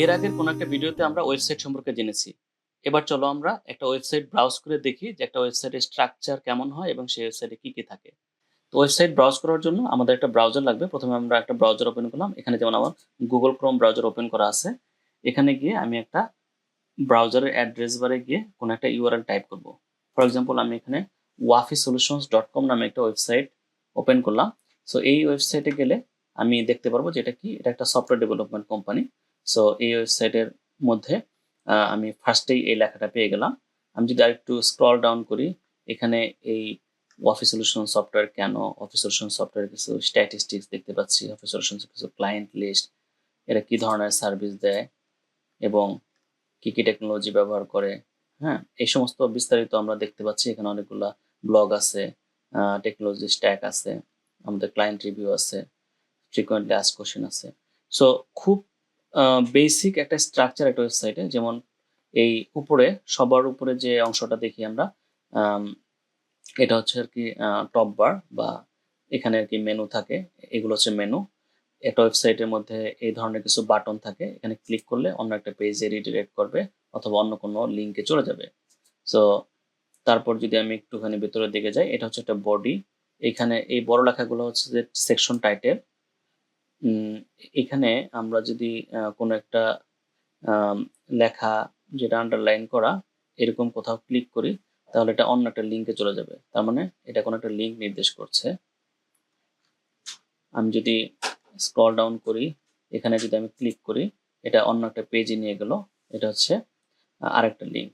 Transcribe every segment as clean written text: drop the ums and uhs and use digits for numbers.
এর আগের কোনো একটা ভিডিওতে আমরা ওয়েবসাইট সম্পর্কে জেনেছি। এবার চলো আমরা একটা ওয়েবসাইট ব্রাউজ করে দেখি যে একটা ওয়েবসাইটের স্ট্রাকচার কেমন হয় এবং সেই ওয়েবসাইটে কি থাকে। তো ওয়েবসাইট ব্রাউজ করার জন্য আমাদের একটা ব্রাউজার লাগবে। প্রথমে আমরা একটা ব্রাউজার ওপেন করলাম। এখানে যেমন আমার Google Chrome ব্রাউজার ওপেন করা আছে। এখানে গিয়ে আমি একটা ব্রাউজারের অ্যাড্রেস বারে গিয়ে কোনো একটা URL টাইপ করব। ফর এক্সাম্পল আমি এখানে wafisolutions.com নামে একটা ওয়েবসাইট ওপেন করলাম। সো এই ওয়েবসাইটে গেলে আমি দেখতে পারবো যে এটা কি, এটা একটা সফটওয়্যার ডেভেলপমেন্ট কোম্পানি। সো এই ওয়েবসাইটের মধ্যে আমি ফার্স্টেই এই লেখাটা পেয়ে গেলাম। আমি যদি আরেকটু স্ক্রল ডাউন করি, এখানে এই অফিস সলিউশন সফটওয়্যার কেন, অফিস সলিউশন সফটওয়্যার কিছু স্ট্যাটিস্টিক্স দেখতে পাচ্ছি, অফিস সলিউশন কিছু ক্লায়েন্ট লিস্ট, এরা কি ধরনের সার্ভিস দেয় এবং কি টেকনোলজি ব্যবহার করে। হ্যাঁ, এই সমস্ত বিস্তারিত আমরা দেখতে পাচ্ছি। এখানে অনেকগুলা ব্লগ আছে, টেকনোলজি স্ট্যাক আছে, আমাদের ক্লায়েন্ট রিভিউ আছে, ফ্রিকোয়েন্টলি আস্কড কোশ্চেন আছে। সো খুব বেসিক একটা স্ট্রাকচার একটা ওয়েবসাইটে। যেমন এই উপরে, সবার উপরে যে অংশটা দেখি আমরা, আম, এটা হচ্ছে আর কি টপ বার, বা এখানে আর কি মেনু থাকে। এগুলো হচ্ছে মেনু। একটা ওয়েবসাইটের মধ্যে এই ধরনের কিছু বাটন থাকে, এখানে ক্লিক করলে অন্য একটা পেজে রিডিরেক্ট করবে অথবা অন্য কোনো লিঙ্কে চলে যাবে। সো তারপর যদি আমি একটুখানি ভেতরের দিকে যাই, এটা হচ্ছে একটা বডি। এখানে এই বড় লেখাগুলো হচ্ছে যে সেকশন টাইটেল। এখানে আমরা যদি কোনো একটা আম, লেখা যেটা আন্ডারলাইন করা এরকম কোথাও ক্লিক করি, তাহলে এটা অন্য একটা লিঙ্কে চলে যাবে। তার মানে এটা কোনো একটা লিঙ্ক নির্দেশ করছে। আমি যদি স্ক্রল ডাউন করি, এখানে যদি আমি ক্লিক করি, এটা অন্য একটা পেজে নিয়ে গেল। এটা হচ্ছে আরেকটা লিঙ্ক।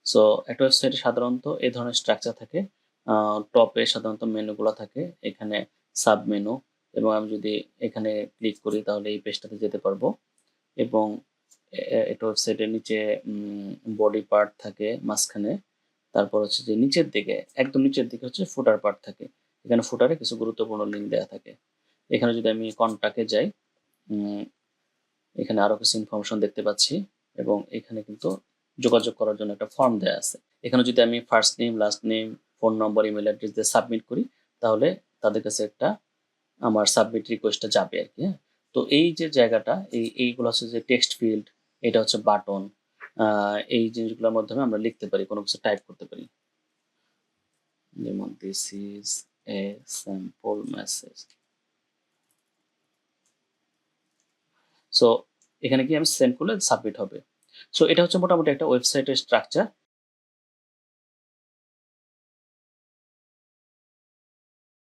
সো একটা ওয়েবসাইটে সাধারণত এই ধরনের স্ট্রাকচার থাকে। টপে সাধারণত মেনুগুলো থাকে, এখানে সাব মেনু, এবং আমি যদি এখানে ক্লিক করি তাহলে এই পেজটাতে যেতে পারবো। এবং একটা ওয়েবসাইটের নিচে বডি পার্ট থাকে মাঝখানে। তারপর হচ্ছে যে নিচের দিকে, একদম নিচের দিকে হচ্ছে ফুটার পার্ট থাকে। এখানে ফুটারে কিছু গুরুত্বপূর্ণ লিঙ্ক দেওয়া থাকে। এখানে যদি আমি কন্টাক্টে যাই, উম, এখানে আরো কিছু ইনফরমেশন দেখতে পাচ্ছি, এবং এখানে কিন্তু যোগাযোগ করার জন্য একটা ফর্ম দেওয়া আছে। এখানে যদি আমি first name, last name, phone নম্বর, ইমেল অ্যাড্রেস দিয়ে সাবমিট করি, তাহলে তাদের কাছে একটা আমার সাবমিট রিকোয়েস্টটা যাবে আর কি। হ্যাঁ, তো এই যে জায়গাটা, এইগুলো হচ্ছে যে টেক্সট ফিল্ড, এটা হচ্ছে বাটন। এই জিনিসগুলোর মাধ্যমে আমরা লিখতে পারি, কোনো কিছু টাইপ করতে পারি। যেমন this is a sample message. So এখানে কি আমি সেন্ড করলে সাবমিট হবে। সো এটা হচ্ছে মোটামুটি একটা ওয়েবসাইটের স্ট্রাকচার।